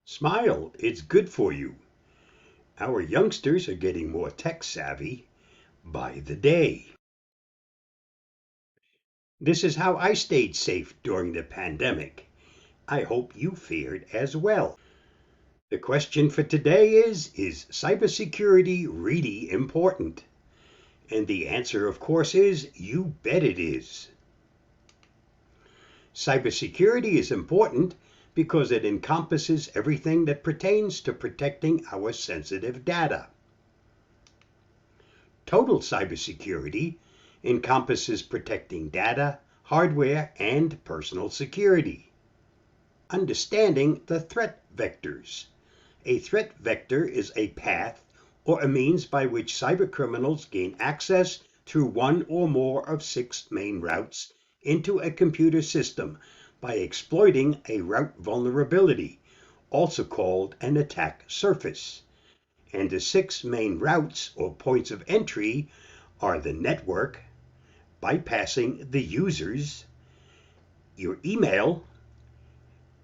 Smile, it's good for you. Our youngsters are getting more tech savvy by the day. This is how I stayed safe during the pandemic. I hope you fared as well. The question for today is cybersecurity really important? And the answer, of course, is you bet it is. Cybersecurity is important because it encompasses everything that pertains to protecting our sensitive data. Total cybersecurity encompasses protecting data, hardware, and personal security. Understanding the threat vectors. A threat vector is a path or a means by which cybercriminals gain access through one or more of 6 main routes into a computer system by exploiting a route vulnerability, also called an attack surface. And the 6 main routes or points of entry are the network, bypassing the users, your email,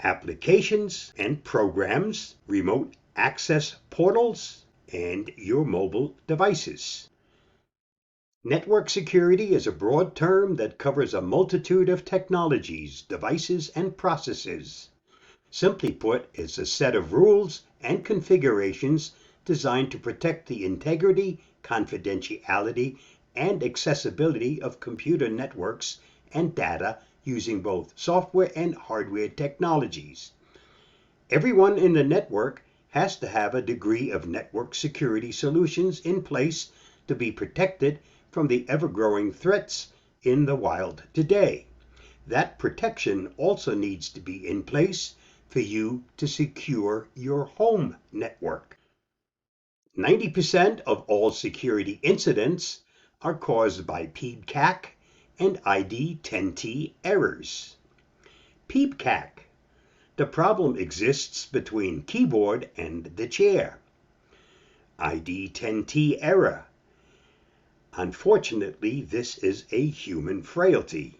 applications and programs, remote access portals, and your mobile devices. Network security is a broad term that covers a multitude of technologies, devices, and processes. Simply put, it's a set of rules and configurations designed to protect the integrity, confidentiality, and accessibility of computer networks and data using both software and hardware technologies. Everyone in the network has to have a degree of network security solutions in place to be protected from the ever-growing threats in the wild today. That protection also needs to be in place for you to secure your home network. 90% of all security incidents are caused by PCAC and ID10T errors. PCAC. The problem exists between keyboard and the chair. ID10T error. Unfortunately, this is a human frailty.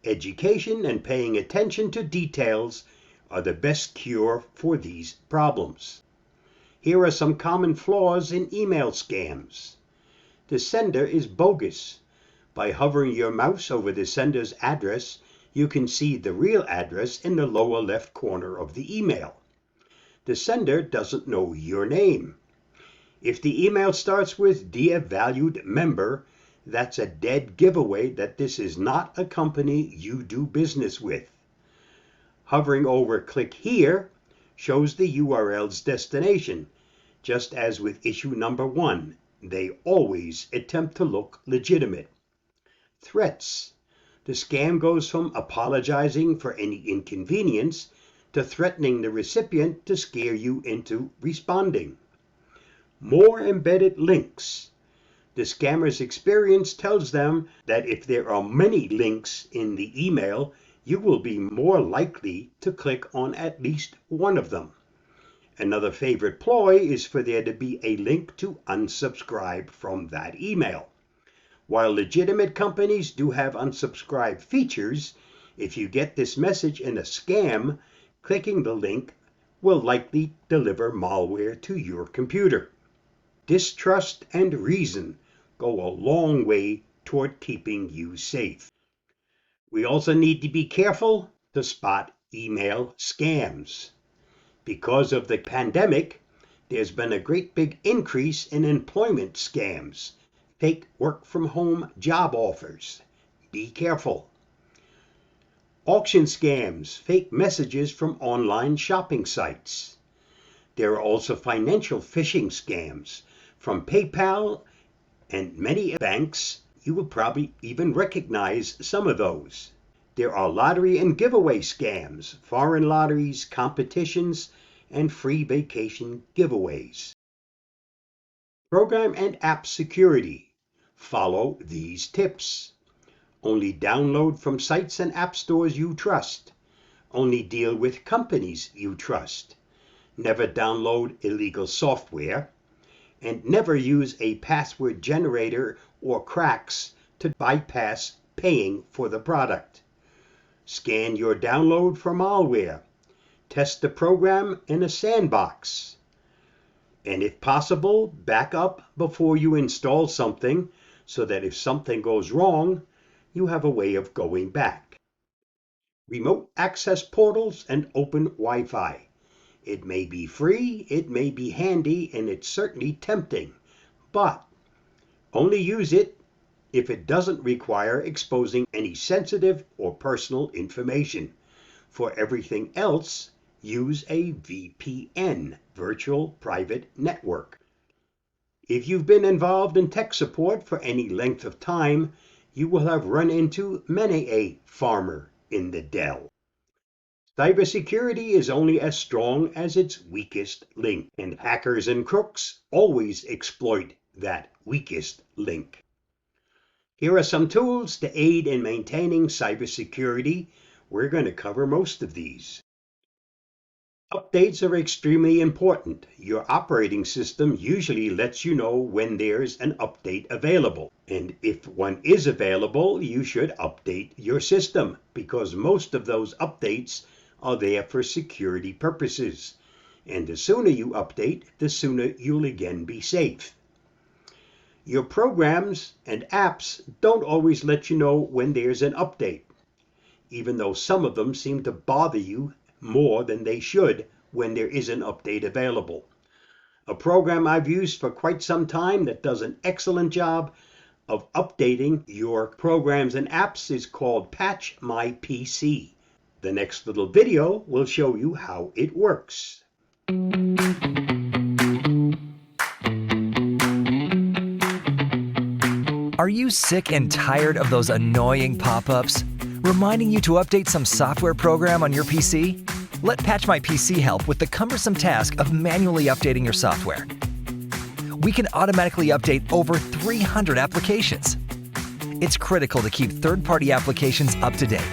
Education and paying attention to details are the best cure for these problems. Here are some common flaws in email scams. The sender is bogus. By hovering your mouse over the sender's address, you can see the real address in the lower left corner of the email. The sender doesn't know your name. If the email starts with "Dear valued member," that's a dead giveaway that this is not a company you do business with. Hovering over "Click here" shows the URL's destination. Just as with issue number 1, they always attempt to look legitimate. Threats. The scam goes from apologizing for any inconvenience to threatening the recipient to scare you into responding. More embedded links. The scammer's experience tells them that if there are many links in the email, you will be more likely to click on at least one of them. Another favorite ploy is for there to be a link to unsubscribe from that email. While legitimate companies do have unsubscribe features, if you get this message in a scam, clicking the link will likely deliver malware to your computer. Distrust and reason go a long way toward keeping you safe. We also need to be careful to spot email scams. Because of the pandemic, there's been a great big increase in employment scams, fake work from home job offers. Be careful. Auction scams, fake messages from online shopping sites. There are also financial phishing scams from PayPal and many banks. You will probably even recognize some of those. There are lottery and giveaway scams, foreign lotteries, competitions, and free vacation giveaways. Program and app security. Follow these tips. Only download from sites and app stores you trust. Only deal with companies you trust. Never download illegal software. And never use a password generator or cracks to bypass paying for the product. Scan your download for malware. Test the program in a sandbox. And if possible, back up before you install something so that if something goes wrong, you have a way of going back. Remote access portals and open Wi-Fi. It may be free, it may be handy, and it's certainly tempting, but only use it if it doesn't require exposing any sensitive or personal information. For everything else, use a VPN, virtual private network. If you've been involved in tech support for any length of time, you will have run into many a farmer in the dell. Cybersecurity is only as strong as its weakest link, and hackers and crooks always exploit that weakest link. Here are some tools to aid in maintaining cybersecurity. We're going to cover most of these. Updates are extremely important. Your operating system usually lets you know when there's an update available. And if one is available, you should update your system because most of those updates are there for security purposes. And the sooner you update, the sooner you'll again be safe. Your programs and apps don't always let you know when there's an update, even though some of them seem to bother you more than they should when there is an update available. A program I've used for quite some time that does an excellent job of updating your programs and apps is called Patch My PC. The next little video will show you how it works. Are you sick and tired of those annoying pop-ups reminding you to update some software program on your PC? Let Patch My PC help with the cumbersome task of manually updating your software. We can automatically update over 300 applications. It's critical to keep third-party applications up to date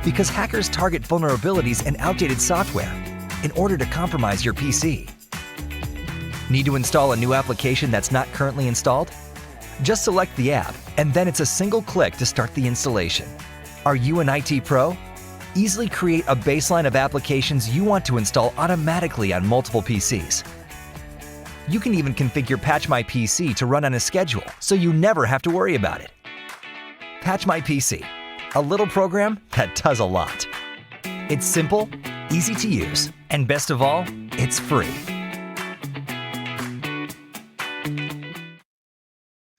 because hackers target vulnerabilities in outdated software in order to compromise your PC. Need to install a new application that's not currently installed? Just select the app, and then it's a single click to start the installation. Are you an IT pro? Easily create a baseline of applications you want to install automatically on multiple PCs. You can even configure Patch My PC to run on a schedule, so you never have to worry about it. Patch My PC, a little program that does a lot. It's simple, easy to use, and best of all, it's free.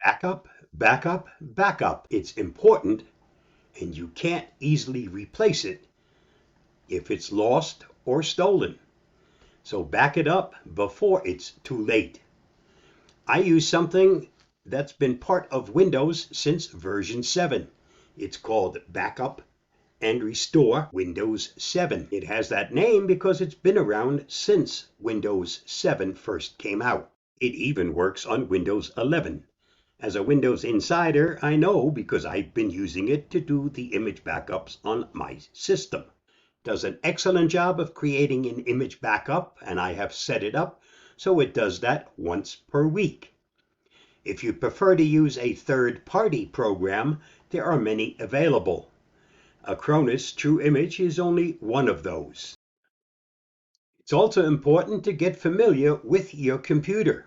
Backup, backup, backup. It's important, and you can't easily replace it if it's lost or stolen. So back it up before it's too late. I use something that's been part of Windows since version 7. It's called Backup and Restore Windows 7. It has that name because it's been around since Windows 7 first came out. It even works on Windows 11. As a Windows insider, I know because I've been using it to do the image backups on my system. Does an excellent job of creating an image backup, and I have set it up so it does that once per week. If you prefer to use a third-party program, there are many available. Acronis True Image is only one of those. It's also important to get familiar with your computer.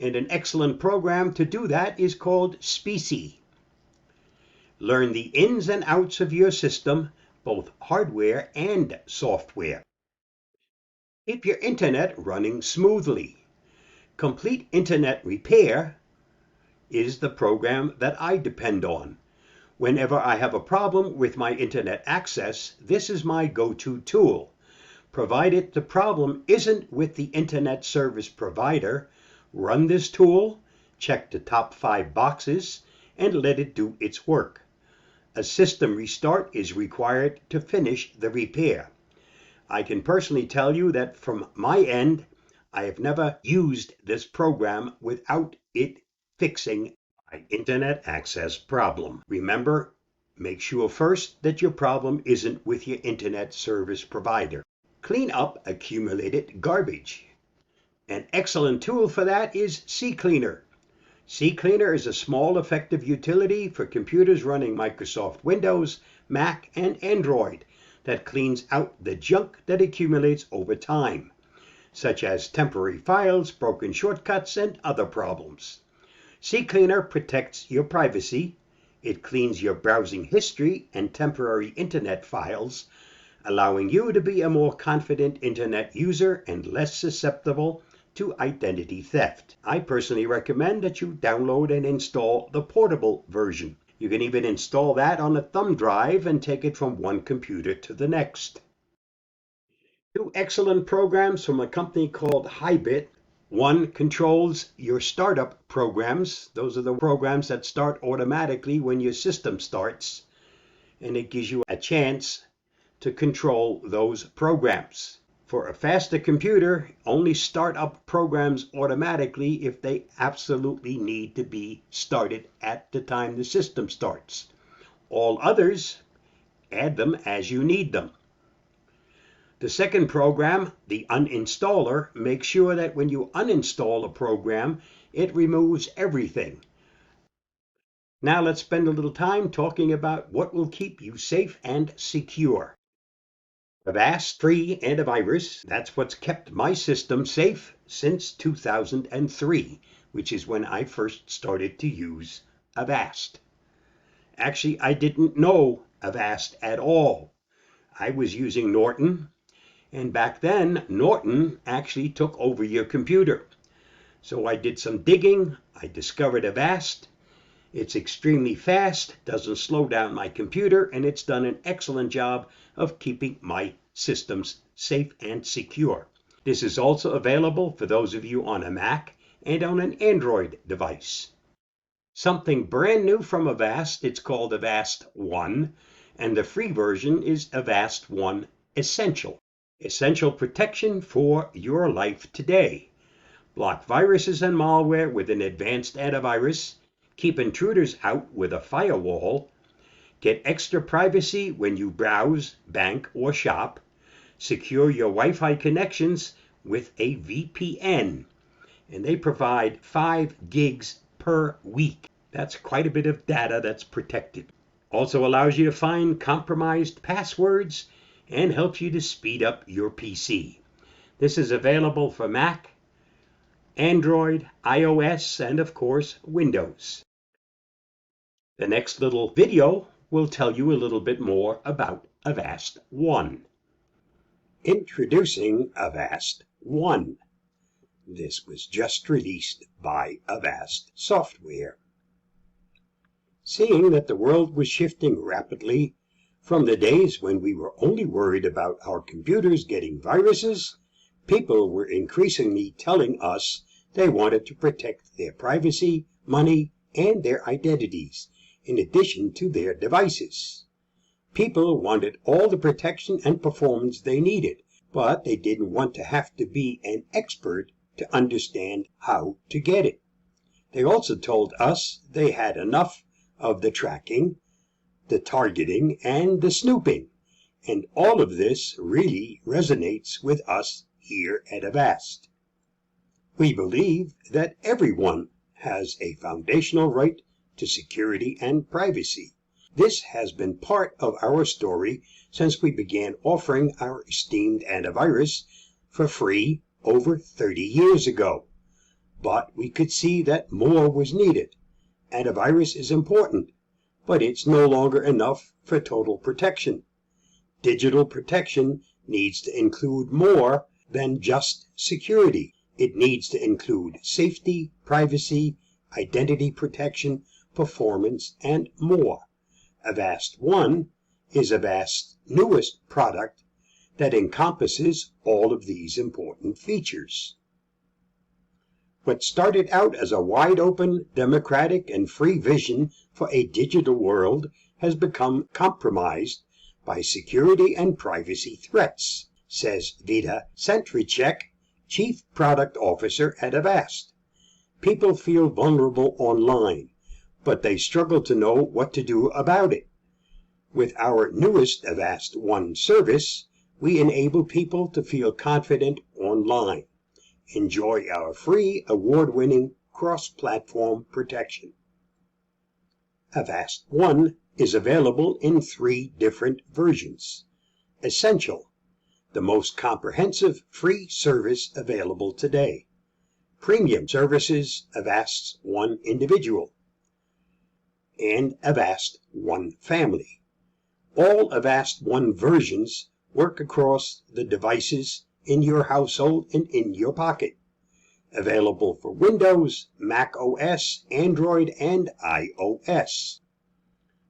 And an excellent program to do that is called Specie. Learn the ins and outs of your system, both hardware and software. Keep your internet running smoothly. Complete Internet Repair is the program that I depend on. Whenever I have a problem with my internet access, this is my go-to tool. Provided the problem isn't with the internet service provider, run this tool, check the top 5 boxes, and let it do its work. A system restart is required to finish the repair. I can personally tell you that from my end, I have never used this program without it fixing my internet access problem. Remember, make sure first that your problem isn't with your internet service provider. Clean up accumulated garbage. An excellent tool for that is CCleaner. CCleaner is a small, effective utility for computers running Microsoft Windows, Mac, and Android. that cleans out the junk that accumulates over time, such as temporary files, broken shortcuts, and other problems. CCleaner protects your privacy. It cleans your browsing history and temporary internet files, allowing you to be a more confident internet user and less susceptible to identity theft. I personally recommend that you download and install the portable version. You can even install that on a thumb drive and take it from one computer to the next. Two excellent programs from a company called Hybit. One controls your startup programs. Those are the programs that start automatically when your system starts, and it gives you a chance to control those programs. For a faster computer, only start up programs automatically if they absolutely need to be started at the time the system starts. All others, add them as you need them. The second program, the uninstaller, makes sure that when you uninstall a program, it removes everything. Now let's spend a little time talking about what will keep you safe and secure. Avast free antivirus, that's what's kept my system safe since 2003, which is when I first started to use Avast. Actually, I didn't know Avast at all. I was using Norton, and back then, Norton actually took over your computer. So I did some digging, I discovered Avast. It's extremely fast, doesn't slow down my computer, and it's done an excellent job of keeping my systems safe and secure. This is also available for those of you on a Mac and on an Android device. Something brand new from Avast, it's called Avast One, and the free version is Avast One Essential. Essential protection for your life today. Block viruses and malware with an advanced antivirus. Keep intruders out with a firewall. Get extra privacy when you browse, bank, or shop. Secure your Wi-Fi connections with a VPN. And they provide 5 gigs per week. That's quite a bit of data that's protected. Also allows you to find compromised passwords and helps you to speed up your PC. This is available for Mac, Android, iOS, and of course, Windows. The next little video will tell you a little bit more about Avast One. Introducing Avast One. This was just released by Avast Software. Seeing that the world was shifting rapidly from the days when we were only worried about our computers getting viruses, people were increasingly telling us they wanted to protect their privacy, money, and their identities, in addition to their devices. People wanted all the protection and performance they needed, but they didn't want to have to be an expert to understand how to get it. They also told us they had enough of the tracking, the targeting, and the snooping, and all of this really resonates with us here at Avast. We believe that everyone has a foundational right to security and privacy. This has been part of our story since we began offering our esteemed antivirus for free over 30 years ago. But we could see that more was needed. Antivirus is important, but it's no longer enough for total protection. Digital protection needs to include more than just security. It needs to include safety, privacy, identity protection, performance, and more. Avast One is Avast's newest product that encompasses all of these important features. What started out as a wide-open, democratic, and free vision for a digital world has become compromised by security and privacy threats, says Vida Centricek, Chief Product Officer at Avast. People feel vulnerable online, but they struggle to know what to do about it. With our newest Avast One service, we enable people to feel confident online. Enjoy our free, award-winning, cross-platform protection. Avast One is available in 3 different versions. Essential, the most comprehensive free service available today. Premium services, Avast One Individual and Avast One Family. All Avast One versions work across the devices in your household and in your pocket. Available for Windows, Mac OS, Android, and iOS.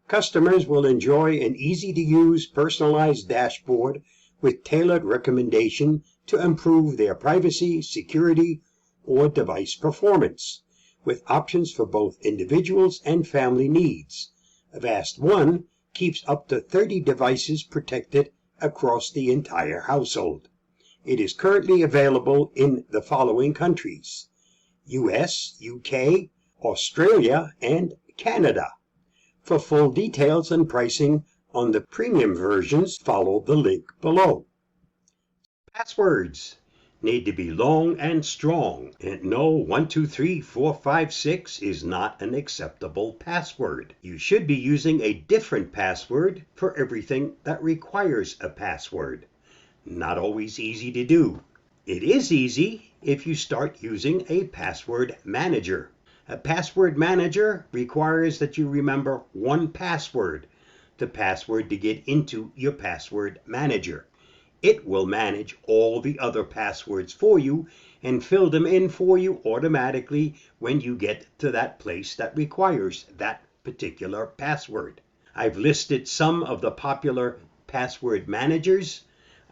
Customers will enjoy an easy-to-use personalized dashboard with tailored recommendation to improve their privacy, security, or device performance, with options for both individuals and family needs. Avast One keeps up to 30 devices protected across the entire household. It is currently available in the following countries: US, UK, Australia, and Canada. For full details and pricing on the premium versions, follow the link below. Passwords need to be long and strong, and no 1, 2, 3, 4, 5, 6 is not an acceptable password. You should be using a different password for everything that requires a password. Not always easy to do. It is easy if you start using a password manager. A password manager requires that you remember one password, the password to get into your password manager. It will manage all the other passwords for you and fill them in for you automatically when you get to that place that requires that particular password. I've listed some of the popular password managers.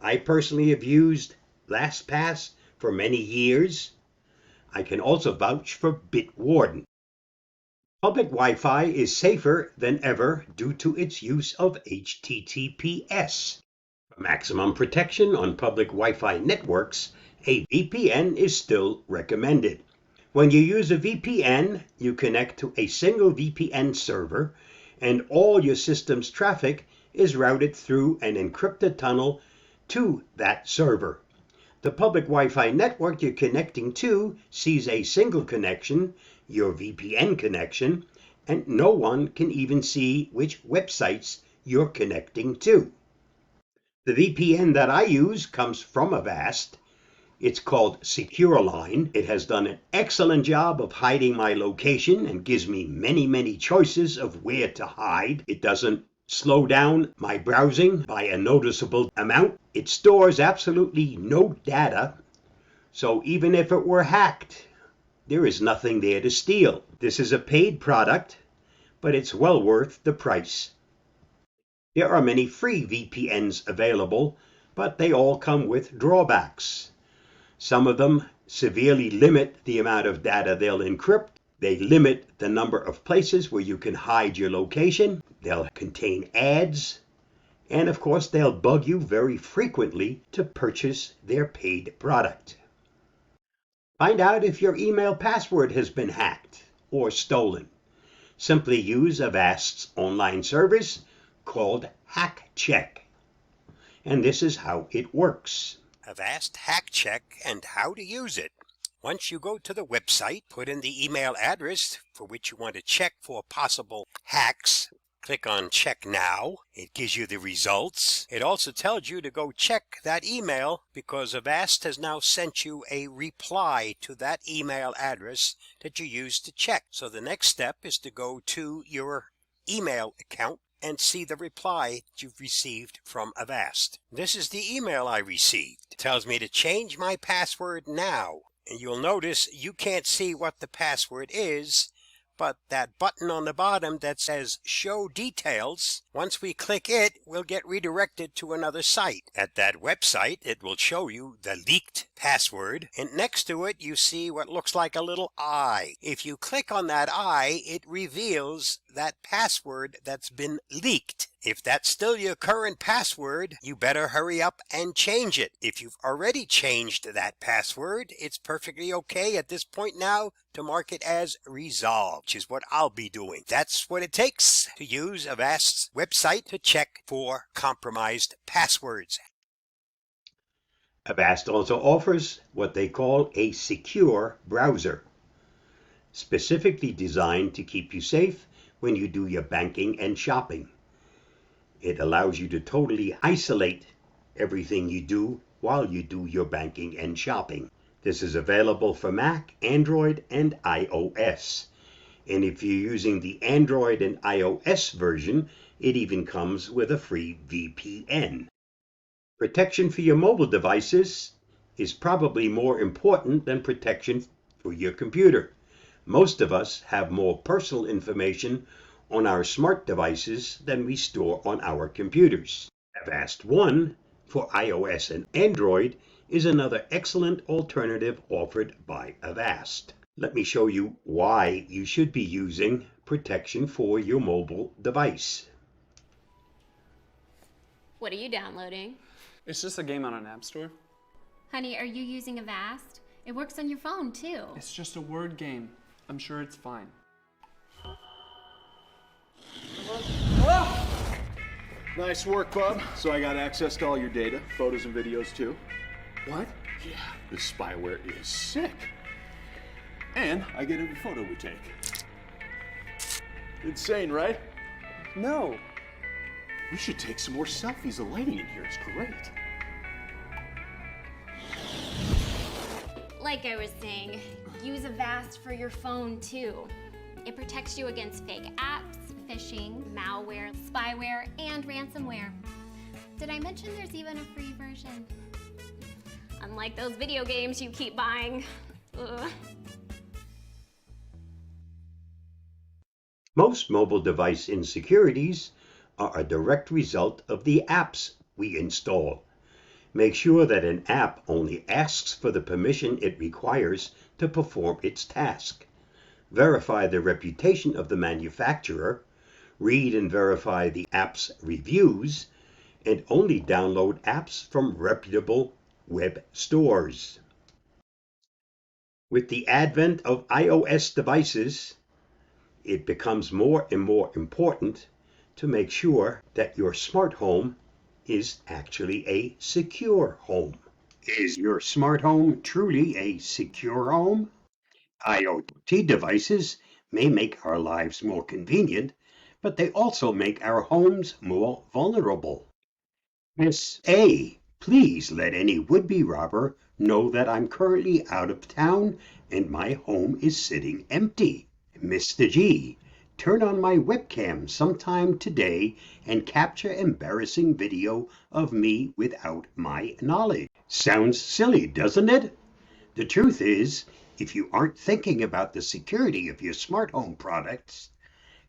I personally have used LastPass for many years. I can also vouch for Bitwarden. Public Wi-Fi is safer than ever due to its use of HTTPS. For maximum protection on public Wi-Fi networks, a VPN is still recommended. When you use a VPN, you connect to a single VPN server, and all your system's traffic is routed through an encrypted tunnel to that server. The public Wi-Fi network you're connecting to sees a single connection, your VPN connection, and no one can even see which websites you're connecting to. The VPN that I use comes from Avast. It's called SecureLine. It has done an excellent job of hiding my location and gives me many choices of where to hide. It doesn't slow down my browsing by a noticeable amount. It stores absolutely no data, so even if it were hacked, there is nothing there to steal. This is a paid product, but it's well worth the price. There are many free VPNs available, but they all come with drawbacks. Some of them severely limit the amount of data they'll encrypt. They limit the number of places where you can hide your location. They'll contain ads. And of course, they'll bug you very frequently to purchase their paid product. Find out if your email password has been hacked or stolen. Simply use Avast's online service called Hack Check. And this is how it works. Avast Hack Check and how to use it. Once you go to the website, put in the email address for which you want to check for possible hacks. Click on Check Now. It gives you the results. It also tells you to go check that email because Avast has now sent you a reply to that email address that you used to check. So the next step is to go to your email account and see the reply that you've received from Avast. This is the email I received. It tells me to change my password now. And you'll notice you can't see what the password is, but that button on the bottom that says Show Details, once we click it, we'll get redirected to another site. At that website, it will show you the leaked password, and next to it, you see what looks like a little eye. If you click on that eye, it reveals that password that's been leaked. If that's still your current password, you better hurry up and change it. If you've already changed that password, it's perfectly okay at this point now to mark it as resolved, which is what I'll be doing. That's what it takes to use Avast's website to check for compromised passwords. Avast also offers what they call a secure browser, specifically designed to keep you safe when you do your banking and shopping. It allows you to totally isolate everything you do while you do your banking and shopping. This is available for Mac, Android, and iOS. And if you're using the Android and iOS version, it even comes with a free VPN. Protection for your mobile devices is probably more important than protection for your computer. Most of us have more personal information on our smart devices than we store on our computers. Avast One for iOS and Android is another excellent alternative offered by Avast. Let me show you why you should be using protection for your mobile device. What are you downloading? It's just a game on an app store. Honey, are you using Avast? It works on your phone too. It's just a word game. I'm sure it's fine. Nice work, bub. So I got access to all your data, photos and videos too. What? Yeah, this spyware is sick. And I get every photo we take. Insane, right? No. We should take some more selfies. The lighting in here is great. Like I was saying, use Avast for your phone too. It protects you against fake apps, phishing, malware, spyware, and ransomware. Did I mention there's even a free version? Unlike those video games you keep buying. Ugh. Most mobile device insecurities are a direct result of the apps we install. Make sure that an app only asks for the permission it requires to perform its task. Verify the reputation of the manufacturer, read and verify the app's reviews, and only download apps from reputable web stores. With the advent of iOS devices, it becomes more and more important to make sure that your smart home is actually a secure home. Is your smart home truly a secure home? IoT devices may make our lives more convenient, but they also make our homes more vulnerable. Miss A, please let any would-be robber know that I'm currently out of town and my home is sitting empty. Mr. G, turn on my webcam sometime today and capture embarrassing video of me without my knowledge. Sounds silly, doesn't it? The truth is, if you aren't thinking about the security of your smart home products,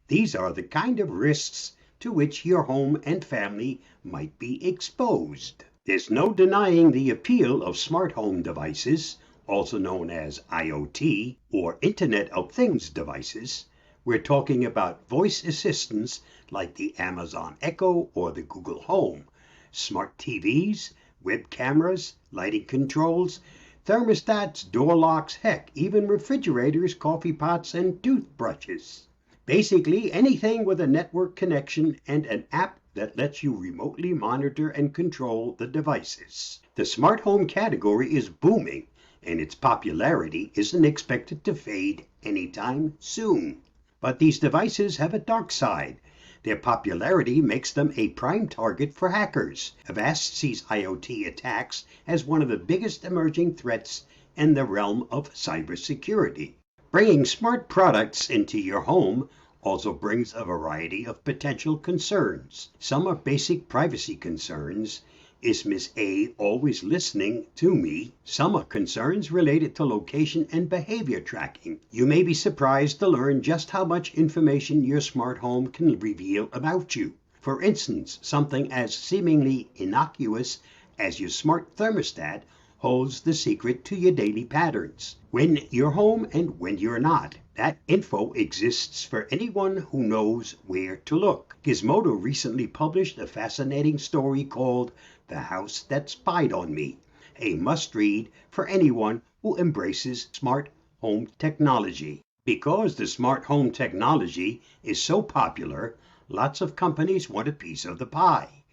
these are the kind of risks to which your home and family might be exposed. There's no denying the appeal of smart home devices, also known as IoT or Internet of Things devices. We're talking about voice assistants like the Amazon Echo or the Google Home, smart TVs, web cameras, lighting controls, thermostats, door locks, heck, even refrigerators, coffee pots, and toothbrushes. Basically, anything with a network connection and an app that lets you remotely monitor and control the devices. The smart home category is booming, and its popularity isn't expected to fade anytime soon. But these devices have a dark side. Their popularity makes them a prime target for hackers. Avast sees IoT attacks as one of the biggest emerging threats in the realm of cybersecurity. Bringing smart products into your home also brings a variety of potential concerns. Some are basic privacy concerns. Is Miss A always listening to me? Some are concerns related to location and behavior tracking. You may be surprised to learn just how much information your smart home can reveal about you. For instance, something as seemingly innocuous as your smart thermostat holds the secret to your daily patterns. When you're home and when you're not. That info exists for anyone who knows where to look. Gizmodo recently published a fascinating story called The House That Spied on Me, a must-read for anyone who embraces smart home technology. Because the smart home technology is so popular, lots of companies want a piece of the pie.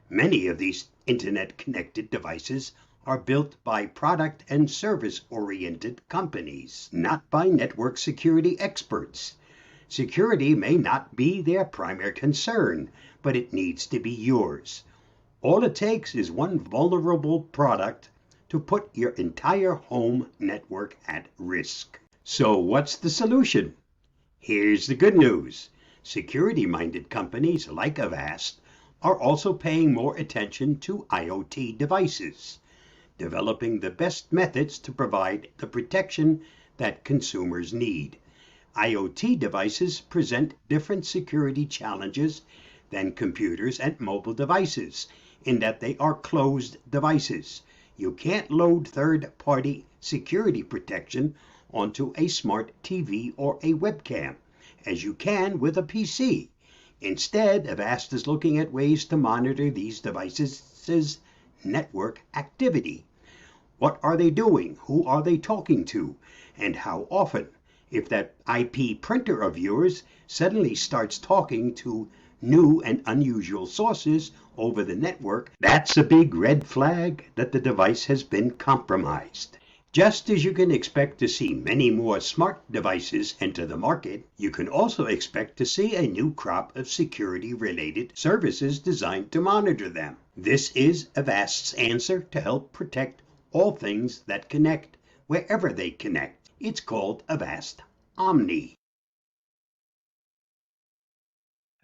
Many of these internet-connected devices are built by product and service-oriented companies, not by network security experts. Security may not be their primary concern, but it needs to be yours. All it takes is one vulnerable product to put your entire home network at risk. So what's the solution? Here's the good news. Security-minded companies like Avast are also paying more attention to IoT devices, developing the best methods to provide the protection that consumers need. IoT devices present different security challenges than computers and mobile devices in that they are closed devices. You can't load third-party security protection onto a smart TV or a webcam, as you can with a PC. Instead, Avast is looking at ways to monitor these devices' network activity. What are they doing? Who are they talking to? And how often? If that IP printer of yours suddenly starts talking to new and unusual sources over the network, that's a big red flag that the device has been compromised. Just as you can expect to see many more smart devices enter the market, you can also expect to see a new crop of security-related services designed to monitor them. This is Avast's answer to help protect all things that connect wherever they connect. It's called Avast Omni.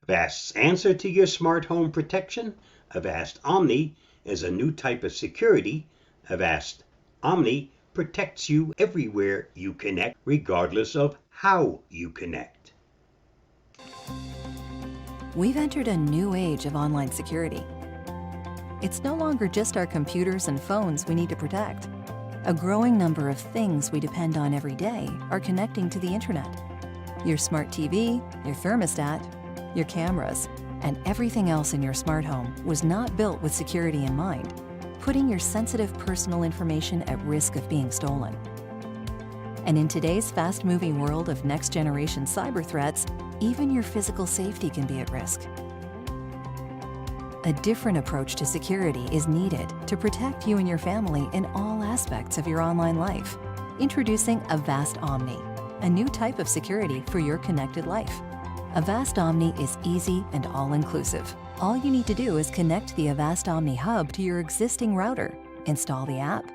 Avast's answer to your smart home protection, Avast Omni, is a new type of security. Avast Omni protects you everywhere you connect, regardless of how you connect. We've entered a new age of online security. It's no longer just our computers and phones we need to protect. A growing number of things we depend on every day are connecting to the internet. Your smart TV, your thermostat, your cameras, and everything else in your smart home was not built with security in mind, putting your sensitive personal information at risk of being stolen. And in today's fast-moving world of next-generation cyber threats, even your physical safety can be at risk. A different approach to security is needed to protect you and your family in all aspects of your online life. Introducing Avast Omni, a new type of security for your connected life. Avast Omni is easy and all-inclusive. All you need to do is connect the Avast Omni hub to your existing router, install the app,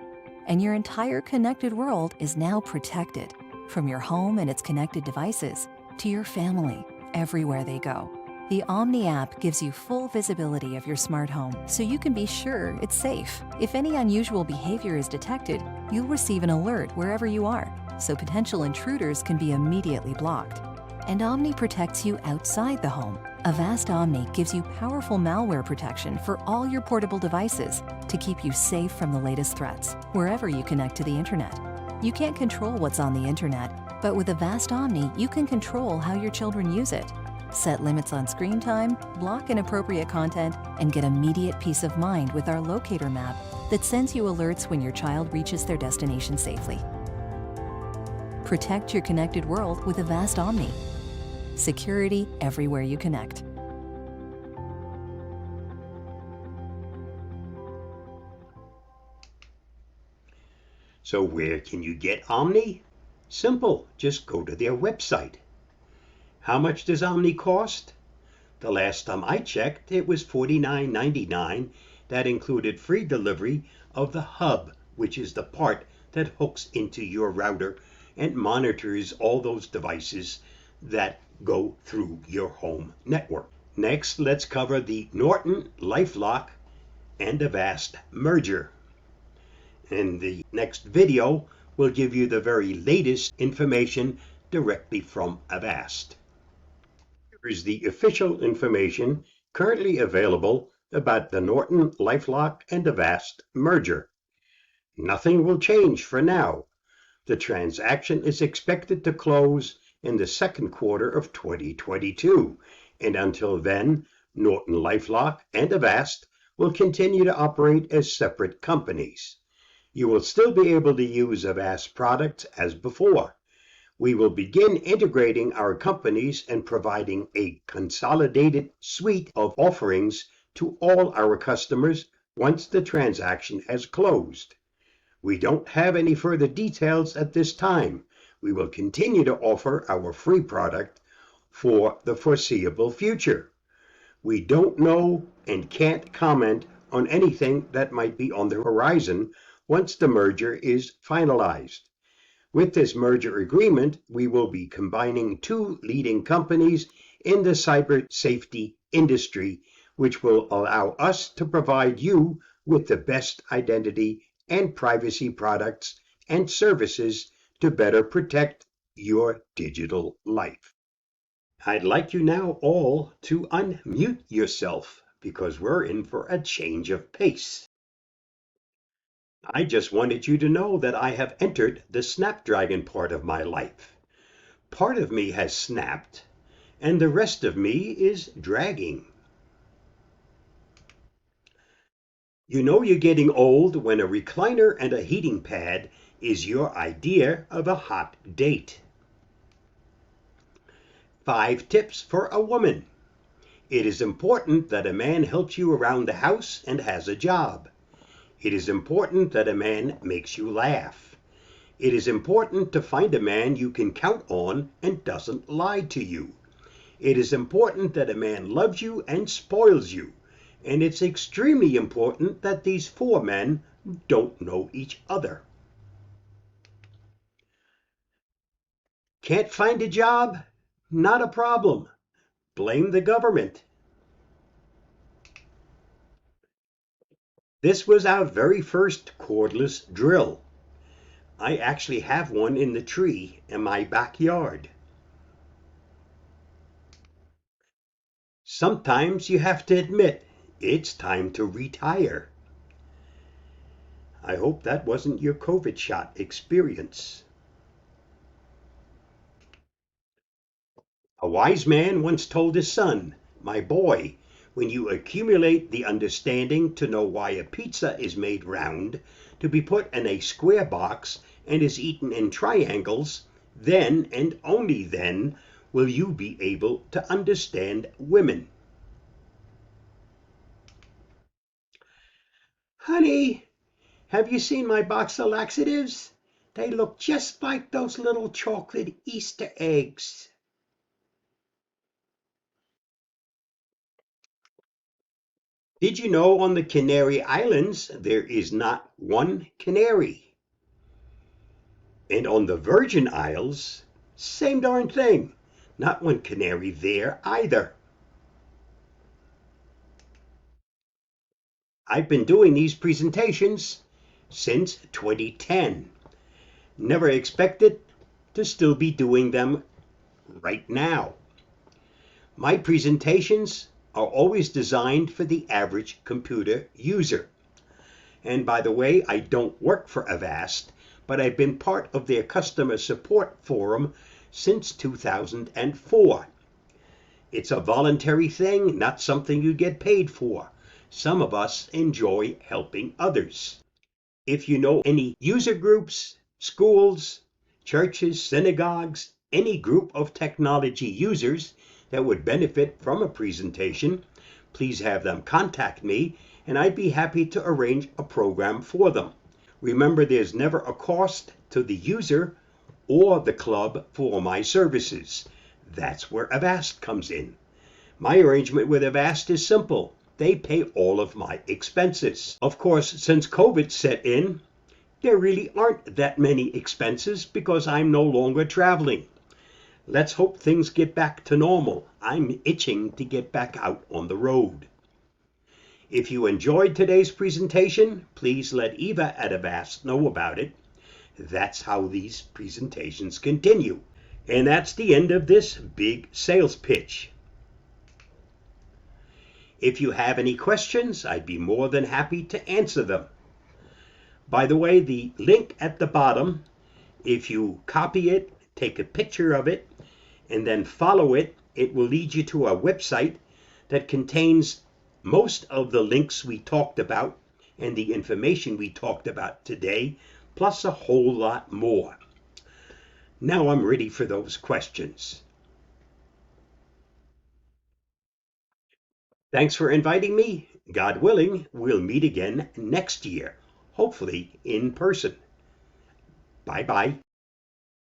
and your entire connected world is now protected, from your home and its connected devices to your family, everywhere they go. The Omni app gives you full visibility of your smart home, so you can be sure it's safe. If any unusual behavior is detected, you'll receive an alert wherever you are, so potential intruders can be immediately blocked. And Omni protects you outside the home. Avast Omni gives you powerful malware protection for all your portable devices to keep you safe from the latest threats, wherever you connect to the internet. You can't control what's on the internet, but with Avast Omni, you can control how your children use it. Set limits on screen time, block inappropriate content, and get immediate peace of mind with our locator map that sends you alerts when your child reaches their destination safely. Protect your connected world with Avast Omni. Security everywhere you connect. So where can you get Omni? Simple, just go to their website. How much does Omni cost? The last time I checked, it was $49.99. That included free delivery of the hub, which is the part that hooks into your router and monitors all those devices that go through your home network. Next, let's cover the Norton LifeLock and Avast merger. In the next video, we'll give you the very latest information directly from Avast. Here is the official information currently available about the Norton LifeLock and Avast merger. Nothing will change for now. The transaction is expected to close in the second quarter of 2022, and until then, Norton LifeLock and Avast will continue to operate as separate companies. You will still be able to use Avast products as before. We will begin integrating our companies and providing a consolidated suite of offerings to all our customers once the transaction has closed. We don't have any further details at this time. We will continue to offer our free product for the foreseeable future. We don't know and can't comment on anything that might be on the horizon once the merger is finalized. With this merger agreement, we will be combining two leading companies in the cyber safety industry, which will allow us to provide you with the best identity and privacy products and services to better protect your digital life. I'd like you now all to unmute yourself because we're in for a change of pace. I just wanted you to know that I have entered the Snapdragon part of my life. Part of me has snapped, and the rest of me is dragging. You know you're getting old when a recliner and a heating pad is your idea of a hot date. 5 tips for a woman. It is important that a man helps you around the house and has a job. It is important that a man makes you laugh. It is important to find a man you can count on and doesn't lie to you. It is important that a man loves you and spoils you. And it's extremely important that these 4 men don't know each other. Can't find a job? Not a problem. Blame the government. This was our very first cordless drill. I actually have one in the tree in my backyard. Sometimes you have to admit it's time to retire. I hope that wasn't your COVID shot experience. A wise man once told his son, "My boy, when you accumulate the understanding to know why a pizza is made round, to be put in a square box, and is eaten in triangles, then and only then will you be able to understand women." Honey, have you seen my box of laxatives? They look just like those little chocolate Easter eggs. Did you know on the Canary Islands there is not one canary? And on the Virgin Isles, same darn thing, not one canary there either. I've been doing these presentations since 2010. Never expected to still be doing them right now. My presentations are always designed for the average computer user. And by the way, I don't work for Avast, but I've been part of their customer support forum since 2004. It's a voluntary thing, not something you get paid for. Some of us enjoy helping others. If you know any user groups, schools, churches, synagogues, any group of technology users that would benefit from a presentation, please have them contact me and I'd be happy to arrange a program for them. Remember, there's never a cost to the user or the club for my services. That's where Avast comes in. My arrangement with Avast is simple. They pay all of my expenses. Of course, since COVID set in, there really aren't that many expenses because I'm no longer traveling. Let's hope things get back to normal. I'm itching to get back out on the road. If you enjoyed today's presentation, please let Eva at Avast know about it. That's how these presentations continue. And that's the end of this big sales pitch. If you have any questions, I'd be more than happy to answer them. By the way, the link at the bottom, if you copy it, take a picture of it, and then follow it, it will lead you to a website that contains most of the links we talked about and the information we talked about today, plus a whole lot more. Now I'm ready for those questions. Thanks for inviting me. God willing, we'll meet again next year, hopefully in person. Bye-bye.